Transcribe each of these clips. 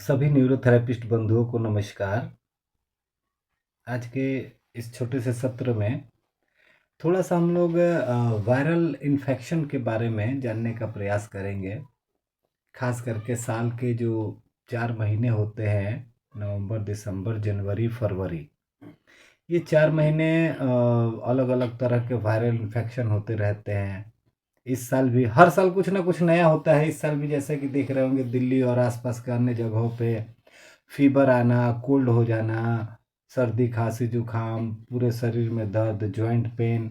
सभी न्यूरोथेरेपिस्ट बंधुओं को नमस्कार। आज के इस छोटे से सत्र में थोड़ा सा हम लोग वायरल इन्फेक्शन के बारे में जानने का प्रयास करेंगे। खास करके साल के जो 4 महीने होते हैं, नवंबर, दिसंबर, जनवरी, फरवरी, ये 4 महीने अलग अलग तरह के वायरल इन्फेक्शन होते रहते हैं। इस साल भी हर साल कुछ ना कुछ नया होता है। इस साल भी जैसे कि देख रहे होंगे, दिल्ली और आसपास के अन्य जगहों पे फीवर आना, कोल्ड हो जाना, सर्दी खांसी जुकाम, पूरे शरीर में दर्द, जॉइंट पेन।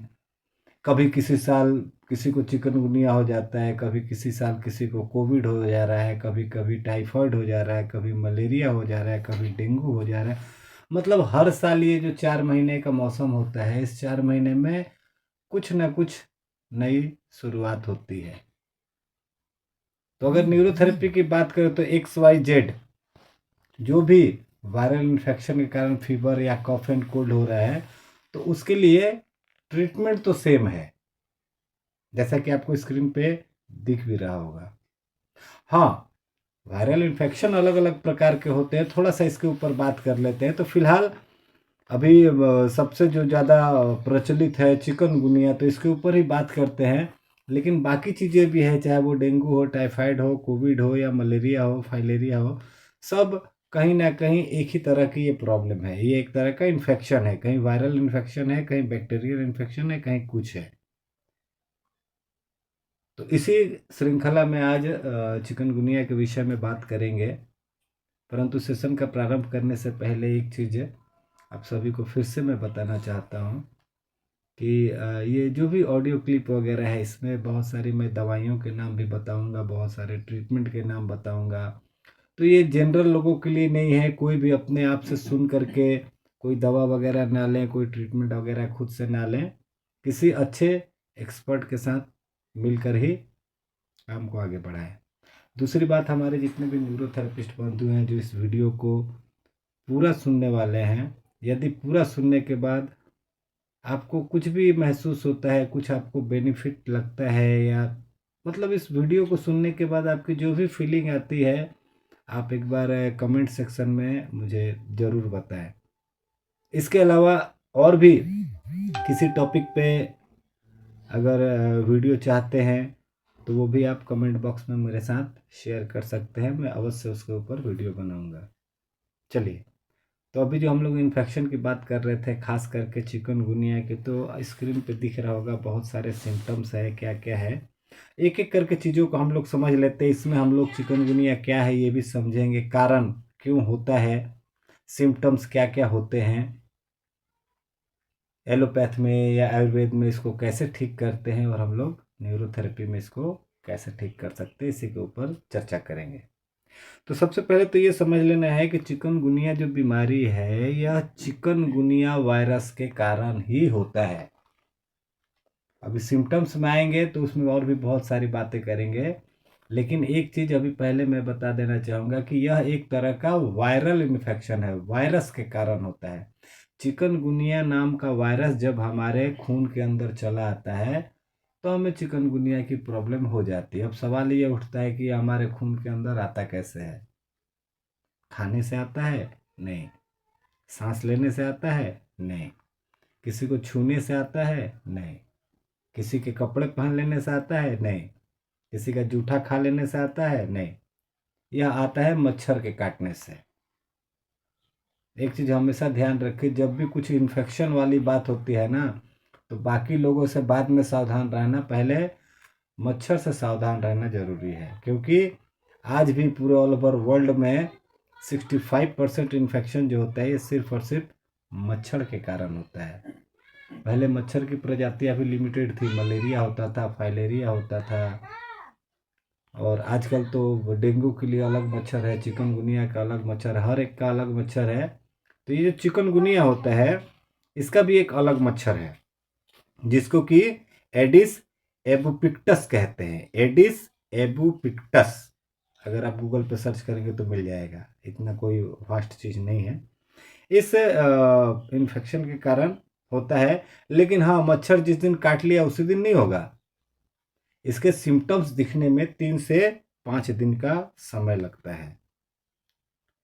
कभी किसी साल किसी को चिकनगुनिया हो जाता है, कभी किसी साल किसी को कोविड हो जा रहा है, कभी कभी टाइफाइड हो जा रहा है, कभी मलेरिया हो जा रहा है, कभी डेंगू हो जा रहा है। मतलब हर साल ये जो 4 महीने का मौसम होता है, इस 4 महीने में कुछ ना कुछ नई शुरुआत होती है। तो अगर न्यूरोथेरेपी की बात करें तो XYZ जो भी वायरल इन्फेक्शन के कारण फीवर या कफ एंड कोल्ड हो रहा है, तो उसके लिए ट्रीटमेंट तो सेम है, जैसा कि आपको स्क्रीन पे दिख भी रहा होगा। हाँ, वायरल इन्फेक्शन अलग अलग प्रकार के होते हैं, थोड़ा सा इसके ऊपर बात कर लेते हैं। तो फिलहाल अभी सबसे जो ज़्यादा प्रचलित है चिकनगुनिया, तो इसके ऊपर ही बात करते हैं। लेकिन बाकी चीज़ें भी है, चाहे वो डेंगू हो, टाइफाइड हो, कोविड हो या मलेरिया हो, फाइलेरिया हो, सब कहीं ना कहीं एक ही तरह की ये प्रॉब्लम है। ये एक तरह का इन्फेक्शन है, कहीं वायरल इन्फेक्शन है, कहीं बैक्टीरियल इन्फेक्शन है, कहीं कुछ है। तो इसी श्रृंखला में आज चिकनगुनिया के विषय में बात करेंगे। परंतु सेशन का प्रारंभ करने से पहले एक चीज़ आप सभी को फिर से मैं बताना चाहता हूँ कि ये जो भी ऑडियो क्लिप वगैरह है, इसमें बहुत सारी मैं दवाइयों के नाम भी बताऊंगा, बहुत सारे ट्रीटमेंट के नाम बताऊंगा। तो ये जनरल लोगों के लिए नहीं है। कोई भी अपने आप से सुन करके कोई दवा वगैरह ना लें, कोई ट्रीटमेंट वगैरह खुद से ना लें। किसी अच्छे एक्सपर्ट के साथ मिलकर ही काम को आगे बढ़ाएं। दूसरी बात, हमारे जितने भी न्यूरोथेरेपिस्ट बंधु हैं जो इस वीडियो को पूरा सुनने वाले हैं, यदि पूरा सुनने के बाद आपको कुछ भी महसूस होता है, कुछ आपको बेनिफिट लगता है, या मतलब इस वीडियो को सुनने के बाद आपकी जो भी फीलिंग आती है, आप एक बार कमेंट सेक्शन में मुझे ज़रूर बताएं। इसके अलावा और भी किसी टॉपिक पे अगर वीडियो चाहते हैं, तो वो भी आप कमेंट बॉक्स में मेरे साथ शेयर कर सकते हैं। मैं अवश्य उसके ऊपर वीडियो बनाऊंगा। चलिए, तो अभी जो हम लोग इन्फेक्शन की बात कर रहे थे, खास करके चिकनगुनिया की, तो स्क्रीन पे दिख रहा होगा बहुत सारे सिम्टम्स है, क्या क्या है। एक एक करके चीज़ों को हम लोग समझ लेते हैं। इसमें हम लोग चिकनगुनिया क्या है ये भी समझेंगे, कारण क्यों होता है, सिम्टम्स क्या क्या होते हैं, एलोपैथ में या आयुर्वेद में इसको कैसे ठीक करते हैं, और हम लोग न्यूरोथेरेपी में इसको कैसे ठीक कर सकते हैं, इसी के ऊपर चर्चा करेंगे। तो सबसे पहले तो ये समझ लेना है कि चिकनगुनिया जो बीमारी है, यह चिकनगुनिया वायरस के कारण ही होता है। अभी सिम्टम्स में आएंगे तो उसमें और भी बहुत सारी बातें करेंगे, लेकिन एक चीज़ अभी पहले मैं बता देना चाहूँगा कि यह एक तरह का वायरल इन्फेक्शन है, वायरस के कारण होता है। चिकनगुनिया नाम का वायरस जब हमारे खून के अंदर चला आता है, तो हमें चिकनगुनिया की प्रॉब्लम हो जाती है। अब सवाल ये उठता है कि हमारे खून के अंदर आता कैसे है? खाने से आता है? नहीं। सांस लेने से आता है? नहीं। किसी को छूने से आता है? नहीं। किसी के कपड़े पहन लेने से आता है? नहीं। किसी का जूठा खा लेने से आता है? नहीं। यह आता है मच्छर के काटने से। एक चीज़ हमेशा ध्यान रखिए, जब भी कुछ इन्फेक्शन वाली बात होती है ना, तो बाकी लोगों से बाद में सावधान रहना, पहले मच्छर से सावधान रहना जरूरी है। क्योंकि आज भी पूरे ऑल ओवर वर्ल्ड में 65% इन्फेक्शन जो होता है, ये सिर्फ और सिर्फ मच्छर के कारण होता है। पहले मच्छर की प्रजातियां भी लिमिटेड थी, मलेरिया होता था, फाइलेरिया होता था, और आजकल तो डेंगू के लिए अलग मच्छर है, चिकनगुनिया का अलग मच्छर है, हर एक का अलग मच्छर है। तो ये जो चिकनगुनिया होता है, इसका भी एक अलग मच्छर है, जिसको कि एडिस एबुपिक्टस कहते हैं। एडिस एबुपिक्टस, अगर आप गूगल पे सर्च करेंगे तो मिल जाएगा, इतना कोई फास्ट चीज़ नहीं है। इस इन्फेक्शन के कारण होता है। लेकिन हाँ, मच्छर जिस दिन काट लिया उसी दिन नहीं होगा। इसके सिम्टम्स दिखने में 3 से 5 दिन का समय लगता है।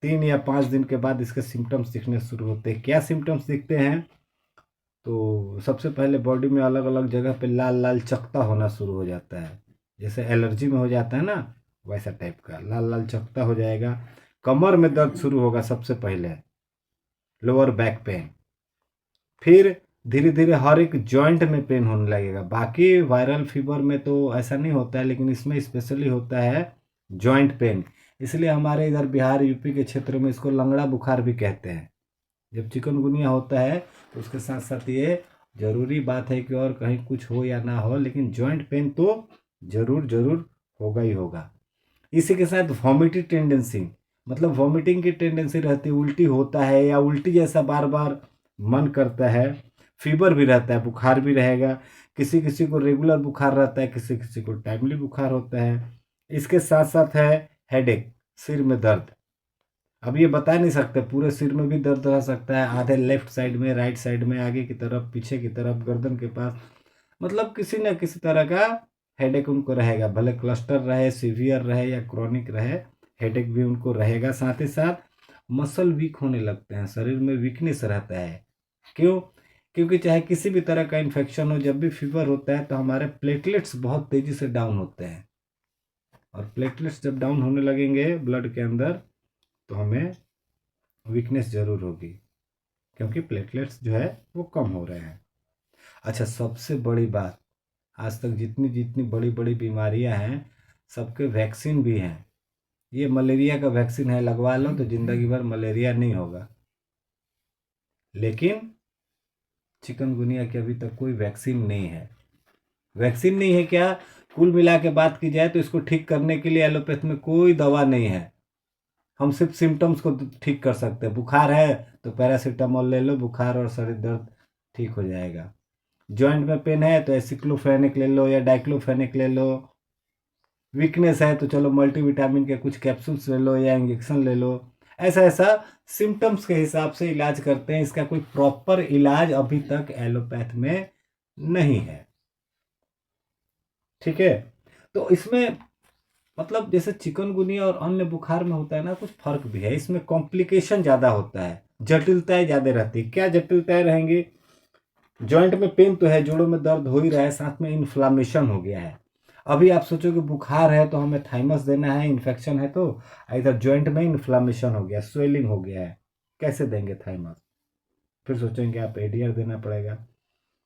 3 या 5 दिन के बाद इसके सिम्टम्स दिखने शुरू होते हैं। क्या सिम्टम्स दिखते हैं? तो सबसे पहले बॉडी में अलग अलग जगह पे लाल लाल चकता होना शुरू हो जाता है, जैसे एलर्जी में हो जाता है ना, वैसा टाइप का लाल लाल चकता हो जाएगा। कमर में दर्द शुरू होगा सबसे पहले, लोअर बैक पेन। फिर धीरे धीरे हर एक जॉइंट में पेन होने लगेगा। बाकी वायरल फीवर में तो ऐसा नहीं होता है, लेकिन इसमें स्पेशली होता है जॉइंट पेन। इसलिए हमारे इधर बिहार यूपी के क्षेत्र में इसको लंगड़ा बुखार भी कहते हैं। जब चिकनगुनिया होता है तो उसके साथ साथ ये जरूरी बात है कि और कहीं कुछ हो या ना हो, लेकिन जॉइंट पेन तो जरूर जरूर होगा ही होगा। इसी के साथ वॉमिटिंग टेंडेंसी, मतलब वॉमिटिंग की टेंडेंसी रहती है, उल्टी होता है या उल्टी जैसा बार बार मन करता है। फीवर भी रहता है, बुखार भी रहेगा। किसी किसी को रेगुलर बुखार रहता है, किसी किसी को टाइमली बुखार होता है। इसके साथ साथ है हेडेक, सिर में दर्द। अब ये बता नहीं सकते, पूरे सिर में भी दर्द रह सकता है, आधे लेफ्ट साइड में, राइट साइड में, आगे की तरफ, पीछे की तरफ, गर्दन के पास, मतलब किसी न किसी तरह का हेडेक उनको रहेगा। भले क्लस्टर रहे, सीवियर रहे या क्रॉनिक रहे, हेडेक भी उनको रहेगा। साथ ही साथ मसल वीक होने लगते हैं, शरीर में वीकनेस रहता है। क्यों? क्योंकि चाहे किसी भी तरह का इन्फेक्शन हो, जब भी फीवर होता है तो हमारे प्लेटलेट्स बहुत तेज़ी से डाउन होते हैं, और प्लेटलेट्स जब डाउन होने लगेंगे ब्लड के अंदर तो हमें वीकनेस ज़रूर होगी, क्योंकि प्लेटलेट्स जो है वो कम हो रहे हैं। अच्छा, सबसे बड़ी बात, आज तक जितनी जितनी बड़ी बड़ी बीमारियां हैं सबके वैक्सीन भी हैं। ये मलेरिया का वैक्सीन है, लगवा लो तो ज़िंदगी भर मलेरिया नहीं होगा। लेकिन चिकनगुनिया की अभी तक कोई वैक्सीन नहीं है। वैक्सीन नहीं है क्या, कुल मिला के बात की जाए तो इसको ठीक करने के लिए एलोपैथ में कोई दवा नहीं है। हम सिर्फ सिम्टम्स को ठीक कर सकते हैं। बुखार है तो पैरासीटामोल ले लो, बुखार और शरीर दर्द ठीक हो जाएगा। जॉइंट में पेन है तो एसिक्लोफेनिक ले लो या डाइक्लोफेनिक ले लो। वीकनेस है तो चलो मल्टीविटामिन के कुछ कैप्सूल्स ले लो या इंजेक्शन ले लो। ऐसा ऐसा सिम्टम्स के हिसाब से इलाज करते हैं। इसका कोई प्रॉपर इलाज अभी तक एलोपैथ में नहीं है। ठीक है, तो इसमें मतलब जैसे चिकनगुनिया और अन्य बुखार में होता है ना, कुछ फर्क भी है। इसमें कॉम्प्लिकेशन ज़्यादा होता है, जटिलताएं ज़्यादा रहती है। क्या जटिलताएं रहेंगी? जॉइंट में पेन तो है, जोड़ों में दर्द हो ही रहा है, साथ में इन्फ्लामेशन हो गया है। अभी आप सोचो कि बुखार है तो हमें थाइमस देना है, इन्फेक्शन है तो इधर जॉइंट में इन्फ्लामेशन हो गया, स्वेलिंग हो गया है, कैसे देंगे थाइमस? फिर सोचेंगे आप एडीआर देना पड़ेगा।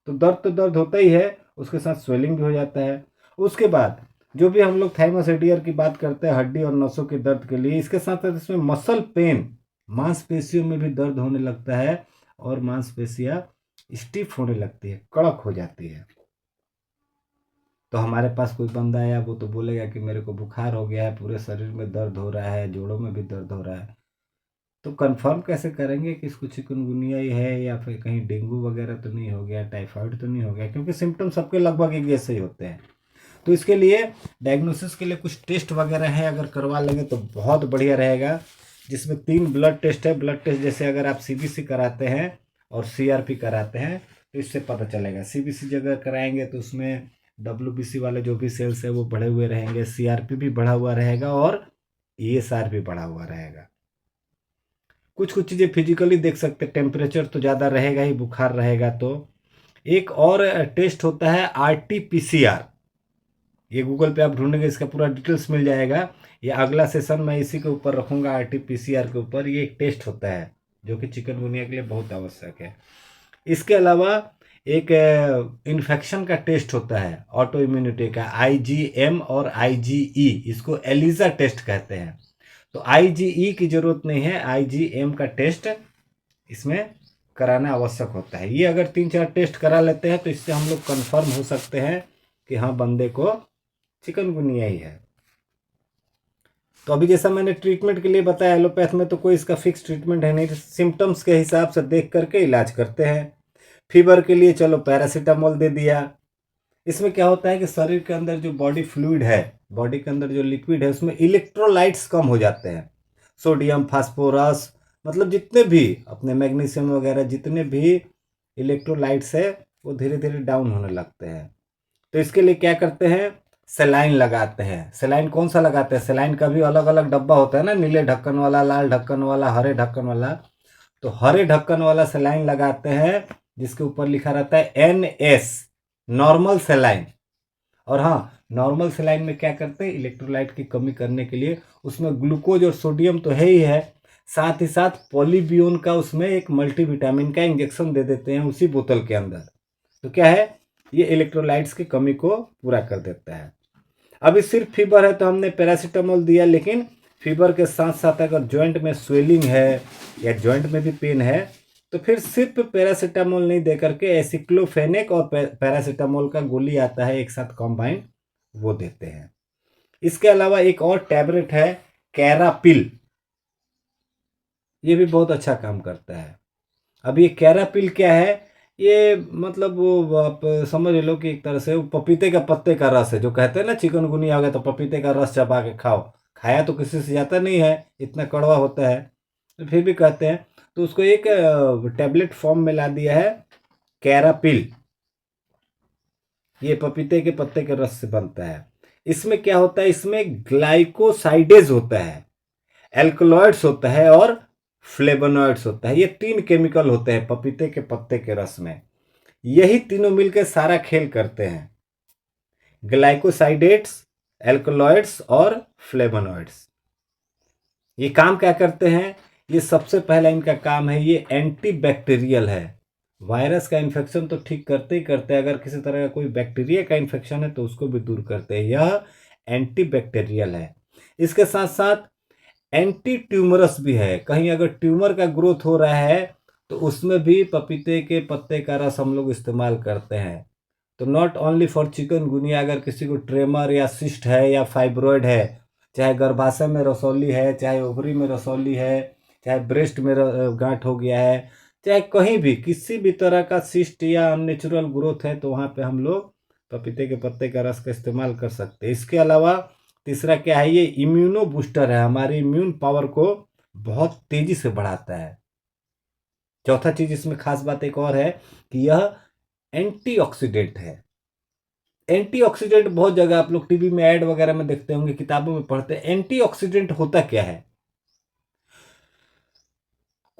तो दर्द होता ही है, उसके साथ स्वेलिंग भी हो जाता है। उसके बाद जो भी हम लोग थाइमस एडीआर की बात करते हैं हड्डी और नसों के दर्द के लिए, इसके साथ साथ इसमें मसल पेन, मांसपेशियों में भी दर्द होने लगता है, और मांसपेशियां स्टिफ होने लगती है, कड़क हो जाती है। तो हमारे पास कोई बंदा आया, वो तो बोलेगा कि मेरे को बुखार हो गया है, पूरे शरीर में दर्द हो रहा है, जोड़ों में भी दर्द हो रहा है। तो कंफर्म कैसे करेंगे कि इसको चिकनगुनिया ही है या फिर कहीं डेंगू वगैरह तो नहीं हो गया, टाइफाइड तो नहीं हो गया? क्योंकि सिम्टम सबके लगभग एक जैसे ही होते हैं। तो इसके लिए डायग्नोसिस के लिए कुछ टेस्ट वगैरह है, अगर करवा लेंगे तो बहुत बढ़िया रहेगा। जिसमें 3 ब्लड टेस्ट है। ब्लड टेस्ट जैसे अगर आप सीबीसी कराते हैं और सीआरपी कराते हैं तो इससे पता चलेगा। सीबीसी जगह कराएंगे तो उसमें डब्ल्यूबीसी वाले जो भी सेल्स है वो बढ़े हुए रहेंगे, सीआरपी भी बढ़ा हुआ रहेगा और ईएसआर भी बढ़ा हुआ रहेगा। कुछ कुछ चीज़ें फिजिकली देख सकते हैं, टेम्परेचर तो ज़्यादा रहेगा ही, बुखार रहेगा तो। एक और टेस्ट होता है आरटीपीसीआर, ये गूगल पे आप ढूंढेंगे, इसका पूरा डिटेल्स मिल जाएगा। ये अगला सेशन मैं इसी के ऊपर रखूंगा, आरटीपीसीआर के ऊपर। ये एक टेस्ट होता है जो कि चिकनगुनिया के लिए बहुत आवश्यक है। इसके अलावा एक इन्फेक्शन का टेस्ट होता है ऑटो इम्यूनिटी का, आईजीएम और आईजीई, इसको एलिजा टेस्ट कहते हैं। तो आईजीई की जरूरत नहीं है, आईजीएम का टेस्ट इसमें कराना आवश्यक होता है। ये अगर 3-4 टेस्ट करा लेते हैं तो इससे हम लोग कंफर्म हो सकते हैं कि हाँ, बंदे को चिकनगुनिया ही है। तो अभी जैसा मैंने ट्रीटमेंट के लिए बताया, एलोपैथ में तो कोई इसका फिक्स ट्रीटमेंट है नहीं, सिम्टम्स के हिसाब से देख करके इलाज करते हैं। फीवर के लिए चलो पैरासीटामोल दे दिया। इसमें क्या होता है कि शरीर के अंदर जो बॉडी फ्लूइड है, बॉडी के अंदर जो लिक्विड है, उसमें इलेक्ट्रोलाइट्स कम हो जाते हैं। सोडियम, फास्फोरस, मतलब जितने भी अपने मैग्नीशियम वगैरह जितने भी इलेक्ट्रोलाइट्स है वो धीरे धीरे डाउन होने लगते हैं। तो इसके लिए क्या करते हैं, सेलाइन लगाते हैं। सेलाइन कौन सा लगाते हैं? सेलाइन का भी अलग अलग डब्बा होता है ना, नीले ढक्कन वाला, लाल ढक्कन वाला, हरे ढक्कन वाला। तो हरे ढक्कन वाला सेलाइन लगाते हैं जिसके ऊपर लिखा रहता है NS, नॉर्मल सेलाइन। और हाँ, नॉर्मल सेलाइन में क्या करते हैं, इलेक्ट्रोलाइट की कमी करने के लिए उसमें ग्लूकोज और सोडियम तो है ही है, साथ ही साथ पॉलीबियोन का उसमें एक मल्टीविटामिन का इंजेक्शन दे देते हैं उसी बोतल के अंदर। तो क्या है, ये इलेक्ट्रोलाइट्स की कमी को पूरा कर देता है। अभी सिर्फ फीवर है तो हमने पैरासीटामोल दिया, लेकिन फीवर के साथ साथ अगर जॉइंट में स्वेलिंग है या जॉइंट में भी पेन है तो फिर सिर्फ पैरासीटामोल नहीं दे करके एसिक्लोफेनेक और पैरासीटामोल का गोली आता है एक साथ कॉम्बाइन, वो देते हैं। इसके अलावा एक और टैबलेट है कैरापिल, ये भी बहुत अच्छा काम करता है। अब ये कैरापिल क्या है, ये मतलब वो आप समझ लो कि एक तरह से वो पपीते का पत्ते का रस है। जो कहते हैं ना चिकनगुनिया हो गया तो पपीते का रस चबा के खाओ, खाया तो किसी से जाता नहीं है, इतना कड़वा होता है, तो फिर भी कहते हैं। तो उसको एक टैबलेट फॉर्म में ला दिया है कैरापिल, ये पपीते के पत्ते के रस से बनता है। इसमें क्या होता है, इसमें ग्लाइकोसाइडेज होता है, एल्कलॉइड्स होता है और फ्लेवोनॉइड्स होता है। ये 3 केमिकल होते हैं पपीते के पत्ते के रस में। यही तीनों मिलकर सारा खेल करते हैं, ग्लाइकोसाइडेट्स, एल्कलॉइड्स और फ्लेवोनॉइड्स। ये काम क्या करते हैं, ये सबसे पहला इनका काम है, ये एंटीबैक्टीरियल है। वायरस का इन्फेक्शन तो ठीक करते ही करते हैं, अगर किसी तरह का कोई बैक्टीरिया का इन्फेक्शन है तो उसको भी दूर करते हैं। यह एंटीबैक्टीरियल है। इसके साथ साथ एंटी ट्यूमरस भी है, कहीं अगर ट्यूमर का ग्रोथ हो रहा है तो उसमें भी पपीते के पत्ते का रस हम लोग इस्तेमाल करते हैं। तो नॉट ओनली फॉर चिकनगुनिया, अगर किसी को ट्रेमर या सिस्ट है या फाइब्रॉयड है, चाहे गर्भाशय में रसौली है, चाहे ओवरी में रसौली है, चाहे ब्रेस्ट में गांठ हो गया है, चाहे कहीं भी किसी भी तरह का सिस्ट या अननेचुरल ग्रोथ है, तो वहाँ पे हम लोग पपीते के पत्ते का रस का इस्तेमाल कर सकते हैं। इसके अलावा तीसरा क्या है, ये इम्यूनो बूस्टर है, हमारी इम्यून पावर को बहुत तेजी से बढ़ाता है। चौथा चीज इसमें खास बात एक और है कि यह एंटीऑक्सीडेंट है। एंटीऑक्सीडेंट बहुत जगह आप लोग टीवी में ऐड वगैरह में देखते होंगे, किताबों में पढ़ते हैं। एंटीऑक्सीडेंट होता क्या है,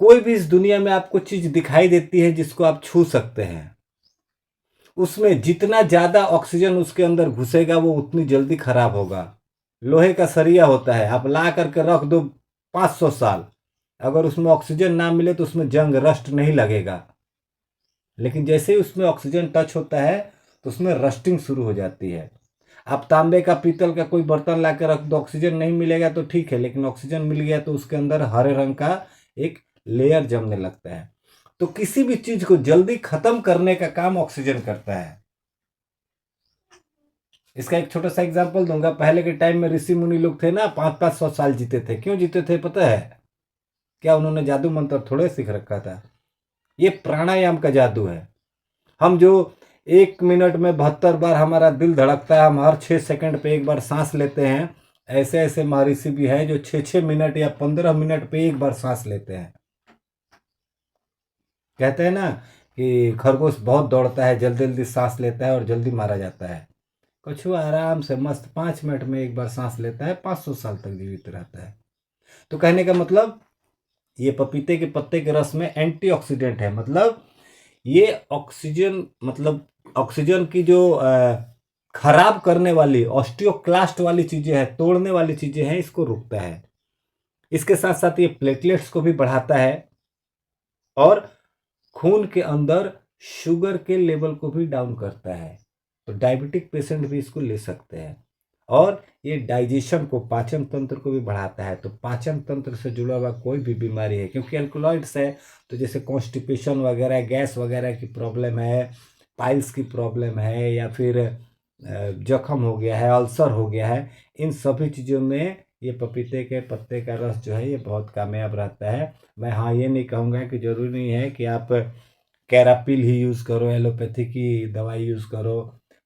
कोई भी इस दुनिया में आपको चीज दिखाई देती है जिसको आप छू सकते हैं, उसमें जितना ज्यादा ऑक्सीजन उसके अंदर घुसेगा वो उतनी जल्दी खराब होगा। लोहे का सरिया होता है, आप ला करके रख दो 500 साल, अगर उसमें ऑक्सीजन ना मिले तो उसमें जंग रस्ट नहीं लगेगा। लेकिन जैसे ही उसमें ऑक्सीजन टच होता है तो उसमें रस्टिंग शुरू हो जाती है। आप तांबे का पीतल का कोई बर्तन ला कर रख दो, ऑक्सीजन नहीं मिलेगा तो ठीक है, लेकिन ऑक्सीजन मिल गया तो उसके अंदर हरे रंग का एक लेयर जमने लगता है। तो किसी भी चीज को जल्दी खत्म करने का काम ऑक्सीजन करता है। इसका एक छोटा सा एग्जांपल दूंगा। पहले के टाइम में ऋषि मुनि लोग थे ना, 500-500 साल जीते थे। क्यों जीते थे पता है? क्या उन्होंने जादू मंत्र थोड़े सीख रखा था? ये प्राणायाम का जादू है। हम जो 1 मिनट में 72 बार हमारा दिल धड़कता है, हम हर 6 सेकंड पे एक बार सांस लेते हैं, ऐसे ऐसे महर्षि भी है जो 6-6 मिनट या 15 मिनट पे एक बार सांस लेते हैं। कहते हैं ना कि खरगोश बहुत दौड़ता है, जल्दी जल्दी सांस लेता है और जल्दी मारा जाता है। कछुआ आराम से मस्त 5 मिनट में एक बार सांस लेता है, 500 साल तक जीवित रहता है। तो कहने का मतलब, ये पपीते के पत्ते के रस में एंटीऑक्सीडेंट है, मतलब ये ऑक्सीजन, मतलब ऑक्सीजन की जो खराब करने वाली ऑस्टियोक्लास्ट वाली चीजें हैं, तोड़ने वाली चीजें हैं, इसको रोकता है। इसके साथ साथ ये प्लेटलेट्स को भी बढ़ाता है और खून के अंदर शुगर के लेवल को भी डाउन करता है। तो डायबिटिक पेशेंट भी इसको ले सकते हैं। और ये डाइजेशन को, पाचन तंत्र को भी बढ़ाता है। तो पाचन तंत्र से जुड़ा हुआ कोई भी बीमारी है, क्योंकि अल्कलॉइड्स है, तो जैसे कॉन्स्टिपेशन वगैरह, गैस वगैरह की प्रॉब्लम है, पाइल्स की प्रॉब्लम है, या फिर जख्म हो गया है, अल्सर हो गया है, इन सभी चीज़ों में ये पपीते के पत्ते का रस जो है ये बहुत कामयाब रहता है। मैं हाँ ये नहीं कहूँगा कि ज़रूरी नहीं है कि आप कैरापिल ही यूज़ करो, एलोपैथी की दवाई यूज़ करो,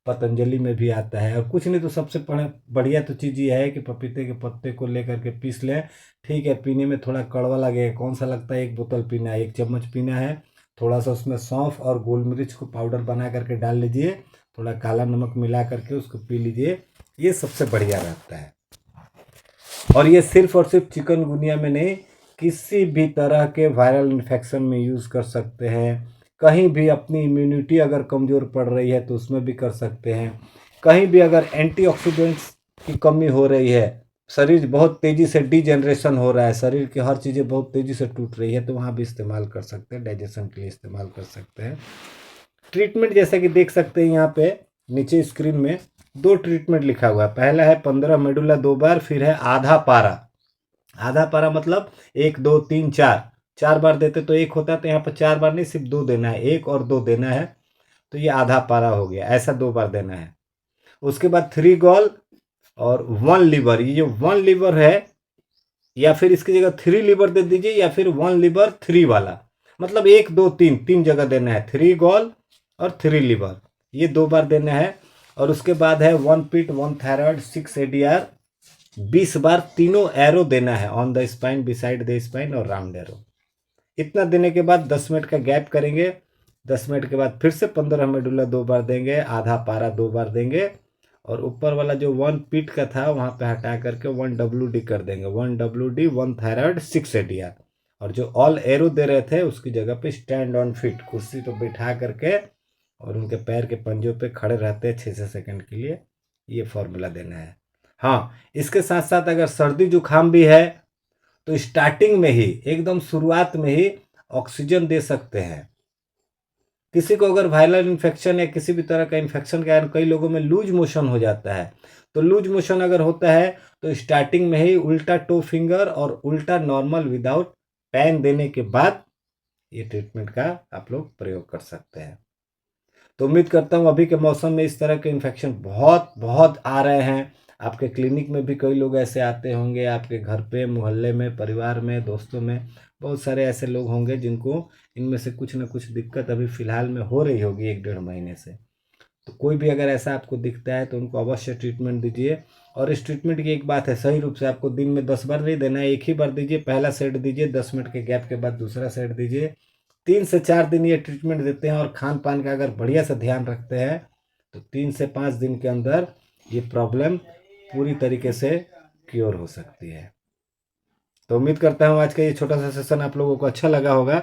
पतंजलि में भी आता है। और कुछ नहीं तो सबसे बढ़िया तो चीज़ ये है कि पपीते के पत्ते को लेकर के पीस लें। ठीक है, पीने में थोड़ा कड़वा लगेगा, कौन सा लगता है, 1 बोतल पीना है, 1 चम्मच पीना है। थोड़ा सा उसमें सौंफ और गोल मिर्च को पाउडर बना करके डाल लीजिए, थोड़ा काला नमक मिला करके उसको पी लीजिए, ये सबसे बढ़िया रहता है। और ये सिर्फ और सिर्फ चिकनगुनिया में नहीं, किसी भी तरह के वायरल इन्फेक्शन में यूज़ कर सकते हैं। कहीं भी अपनी इम्यूनिटी अगर कमज़ोर पड़ रही है तो उसमें भी कर सकते हैं। कहीं भी अगर एंटीऑक्सीडेंट्स की कमी हो रही है, शरीर बहुत तेज़ी से डिजेनरेशन हो रहा है, शरीर की हर चीज़ें बहुत तेज़ी से टूट रही है, तो वहाँ भी इस्तेमाल कर सकते हैं, डाइजेशन के लिए इस्तेमाल कर सकते हैं। ट्रीटमेंट जैसे कि देख सकते हैं यहाँ पे नीचे स्क्रीन में 2 ट्रीटमेंट लिखा हुआ है। पहला है 15 मेडुला 2 बार, फिर है आधा पारा। आधा पारा मतलब 1 2 3 4, 4 बार देते तो 1 होता, तो यहाँ पर 4 बार नहीं, सिर्फ 2 देना है, 1 और 2 देना है, तो ये आधा पारा हो गया। ऐसा 2 बार देना है। उसके बाद 3 गॉल और 1 लीवर। ये जो 1 लीवर है, या फिर इसकी जगह 3 लीवर दे दीजिए, या फिर 1 लीवर 3 वाला, मतलब 1 2 3, 3 जगह देना है, 3 गॉल और 3 लीवर, ये 2 बार देना है। और उसके बाद है 1 पिट 1 थायराइड 6 एडीआर, 20 बार तीनों एरो देना है, on the spine, beside the spine और राउंड एरो। इतना देने के बाद 10 मिनट का गैप करेंगे। 10 मिनट के बाद फिर से 15 मेडुला 2 बार देंगे, आधा पारा 2 बार देंगे, और ऊपर वाला जो 1 पीट का था वहाँ पे हटा करके 1 WD कर देंगे। 1 WD 1 थायराइड 6 एडीआर। और जो ऑल एरो दे रहे थे उसकी जगह पे स्टैंड ऑन फिट, कुर्सी पे बैठा करके और उनके पैर के पंजों पे खड़े रहते हैं 6 सेकंड के लिए, ये फॉर्मूला देना है। हाँ, इसके साथ साथ अगर सर्दी जुकाम भी है तो स्टार्टिंग में ही, एकदम शुरुआत में ही ऑक्सीजन दे सकते हैं। किसी को अगर वायरल इन्फेक्शन या किसी भी तरह का इन्फेक्शन के कारण कई लोगों में लूज मोशन हो जाता है, तो लूज मोशन अगर होता है तो स्टार्टिंग में ही उल्टा टो फिंगर और उल्टा नॉर्मल विदाउट पेन देने के बाद ये ट्रीटमेंट का आप लोग प्रयोग कर सकते हैं। तो उम्मीद करता हूँ अभी के मौसम में इस तरह के इन्फेक्शन बहुत बहुत आ रहे हैं। आपके क्लिनिक में भी कई लोग ऐसे आते होंगे, आपके घर पे, मोहल्ले में, परिवार में, दोस्तों में बहुत सारे ऐसे लोग होंगे जिनको इनमें से कुछ ना कुछ दिक्कत अभी फ़िलहाल में हो रही होगी 1 डेढ़ महीने से। तो कोई भी अगर ऐसा आपको दिखता है तो उनको अवश्य ट्रीटमेंट दीजिए। और इस ट्रीटमेंट की एक बात है, सही रूप से आपको दिन में 10 बार नहीं देना है, एक ही बार दीजिए। पहला सेट दीजिए, 10 मिनट के गैप के बाद दूसरा सेट दीजिए। 3 से 4 दिन ये ट्रीटमेंट देते हैं, और खान पान का अगर बढ़िया से ध्यान रखते हैं तो 3 से 5 दिन के अंदर ये प्रॉब्लम पूरी तरीके से क्योर हो सकती है। तो उम्मीद करता हूँ आज का ये छोटा सा सेशन आप लोगों को अच्छा लगा होगा।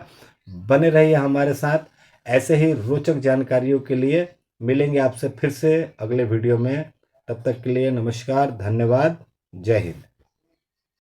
बने रहिए हमारे साथ, ऐसे ही रोचक जानकारियों के लिए मिलेंगे आपसे फिर से अगले वीडियो में। तब तक के लिए नमस्कार, धन्यवाद, जय हिंद।